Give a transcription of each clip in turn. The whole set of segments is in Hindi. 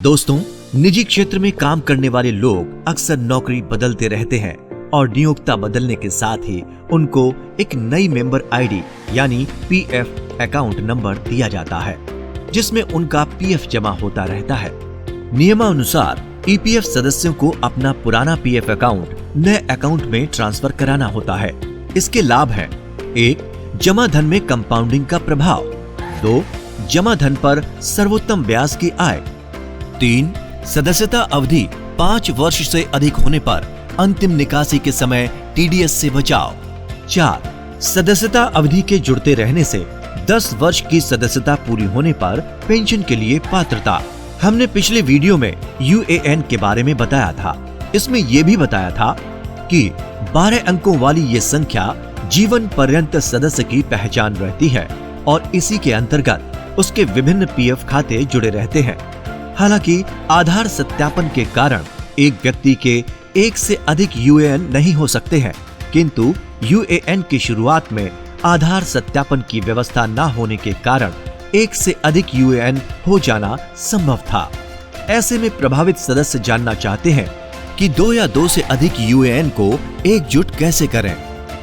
दोस्तों, निजी क्षेत्र में काम करने वाले लोग अक्सर नौकरी बदलते रहते हैं और नियोक्ता बदलने के साथ ही उनको एक नई मेंबर आईडी यानी पीएफ अकाउंट नंबर दिया जाता है, जिसमें उनका पीएफ जमा होता रहता है। नियमानुसार ईपीएफ सदस्यों को अपना पुराना पीएफ अकाउंट नए अकाउंट में ट्रांसफर कराना होता है। इसके लाभ हैं: 1. जमा धन में कंपाउंडिंग का प्रभाव। 2. जमा धन पर सर्वोत्तम ब्याज की आय। 3. सदस्यता अवधि 5 वर्ष से अधिक होने पर अंतिम निकासी के समय टीडीएस से बचाव। 4. सदस्यता अवधि के जुड़ते रहने से 10 वर्ष की सदस्यता पूरी होने पर पेंशन के लिए पात्रता। हमने पिछले वीडियो में यूएएन के बारे में बताया था। इसमें यह भी बताया था कि 12 अंकों वाली ये संख्या जीवन पर्यंत सदस्य की पहचान रहती है और इसी के अंतर्गत उसके विभिन्न पीएफ खाते जुड़े रहते हैं। हालांकि आधार सत्यापन के कारण एक व्यक्ति के एक से अधिक यूएएन नहीं हो सकते हैं, किंतु यूएएन की शुरुआत में आधार सत्यापन की व्यवस्था न होने के कारण एक से अधिक यूएएन हो जाना संभव था। ऐसे में प्रभावित सदस्य जानना चाहते हैं कि 2 या 2 से अधिक यूएएन को एकजुट कैसे करें।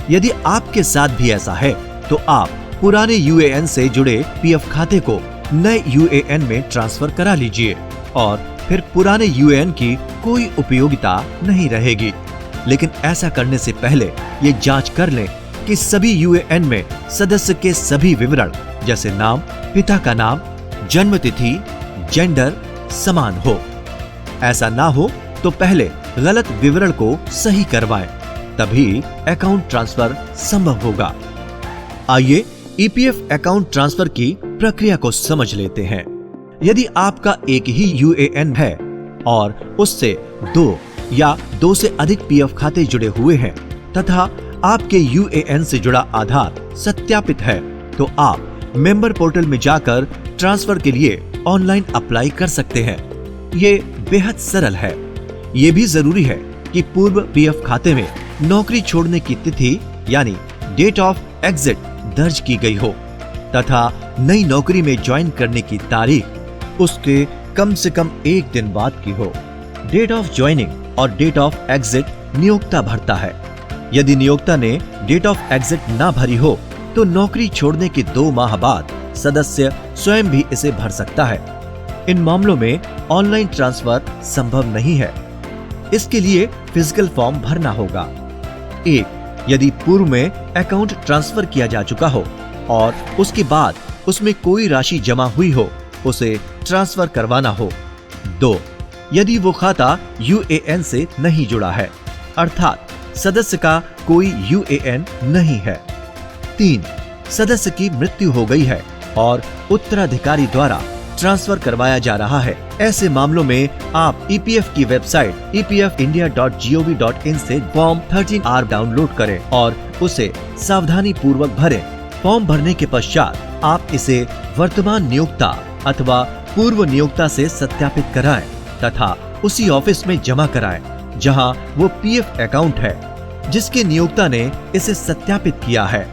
यदि आपके साथ भी ऐसा है तो आप पुराने यूएएन से जुड़े पीएफ खाते को नए यूएएन में ट्रांसफर करा लीजिए और फिर पुराने यूएएन की कोई उपयोगिता नहीं रहेगी। लेकिन ऐसा करने से पहले ये जांच कर लें कि सभी यूएएन में सदस्य के सभी विवरण जैसे नाम, पिता का नाम, जन्म तिथि, जेंडर समान हो। ऐसा ना हो तो पहले गलत विवरण को सही करवाएं, तभी अकाउंट ट्रांसफर संभव होगा। आइए ईपीएफ अकाउंट ट्रांसफर की प्रक्रिया को समझ लेते हैं। यदि आपका एक ही यूएएन है और उससे 2 या 2 से अधिक पीएफ खाते जुड़े हुए हैं तथा आपके यूएएन से जुड़ा आधार सत्यापित है, तो आप मेंबर पोर्टल में जाकर ट्रांसफर के लिए ऑनलाइन अप्लाई कर सकते हैं। ये बेहद सरल है। ये भी जरूरी है कि पूर्व पीएफ खाते में नौकरी छोड़ने की तिथि यानी डेट ऑफ एग्जिट दर्ज की गई हो तथा नई नौकरी में ज्वाइन करने की तारीख उसके कम से कम 1 दिन बाद की हो। डेट ऑफ ज्वाइनिंग और डेट ऑफ एग्जिट नियोक्ता भरता है। यदि नियोक्ता ने डेट ऑफ एग्जिट ना भरी हो तो नौकरी छोड़ने के 2 माह बाद सदस्य स्वयं भी इसे भर सकता है। इन मामलों में ऑनलाइन ट्रांसफर संभव नहीं है। इसके लिए फिजिकल फॉर्म भरना होगा। 1. यदि पूर्व में अकाउंट ट्रांसफर किया जा चुका हो और उसके बाद उसमें कोई राशि जमा हुई हो, उसे ट्रांसफर करवाना हो। 2. यदि वो खाता यूएएन से नहीं जुड़ा है, अर्थात सदस्य का कोई यूएएन नहीं है। 3. सदस्य की मृत्यु हो गई है और उत्तराधिकारी द्वारा ट्रांसफर करवाया जा रहा है। ऐसे मामलों में आप ईपीएफ की वेबसाइट epfindia.gov.in से फॉर्म 13R डाउनलोड करें और उसे सावधानी पूर्वक भरें। फॉर्म भरने के पश्चात आप इसे वर्तमान नियोक्ता अथवा पूर्व नियोक्ता से सत्यापित कराएं तथा उसी ऑफिस में जमा कराएं जहां वो पीएफ अकाउंट है जिसके नियोक्ता ने इसे सत्यापित किया है।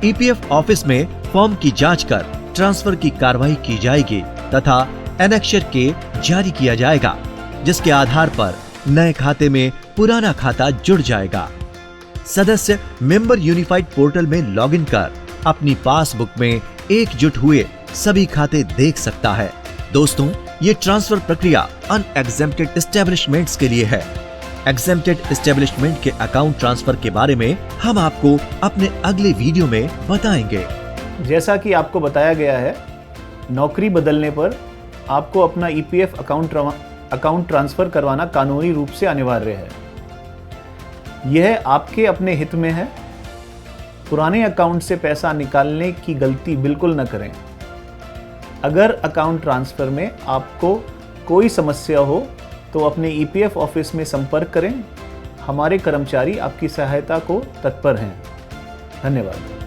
ईपीएफ ऑफिस में फॉर्म की जांच कर ट्रांसफर की कार्रवाई की जाएगी तथा एनेक्शर के जारी किया जाएगा, जिसके आधार पर नए खाते में पुराना खाता जुड़ जाएगा। सदस्य मेंबर यूनिफाइड पोर्टल में लॉगिन कर अपनी पासबुक में एकजुट हुए सभी खाते देख सकता है। दोस्तों, ये ट्रांसफर प्रक्रिया अनएग्जेम्प्टेड एस्टेब्लिशमेंट्स के लिए है। एग्जेम्प्टेड एस्टेब्लिशमेंट के अकाउंट ट्रांसफर के बारे में हम आपको अपने अगले वीडियो में बताएंगे। जैसा कि आपको बताया गया है, नौकरी बदलने पर आपको अपना ईपीएफ अकाउंट ट्रांसफर करवाना कानूनी रूप से अनिवार्य है। यह आपके अपने हित में है। पुराने अकाउंट से पैसा निकालने की गलती बिल्कुल न करें। अगर अकाउंट ट्रांसफर में आपको कोई समस्या हो तो अपने ईपीएफ ऑफिस में संपर्क करें। हमारे कर्मचारी आपकी सहायता को तत्पर हैं। धन्यवाद।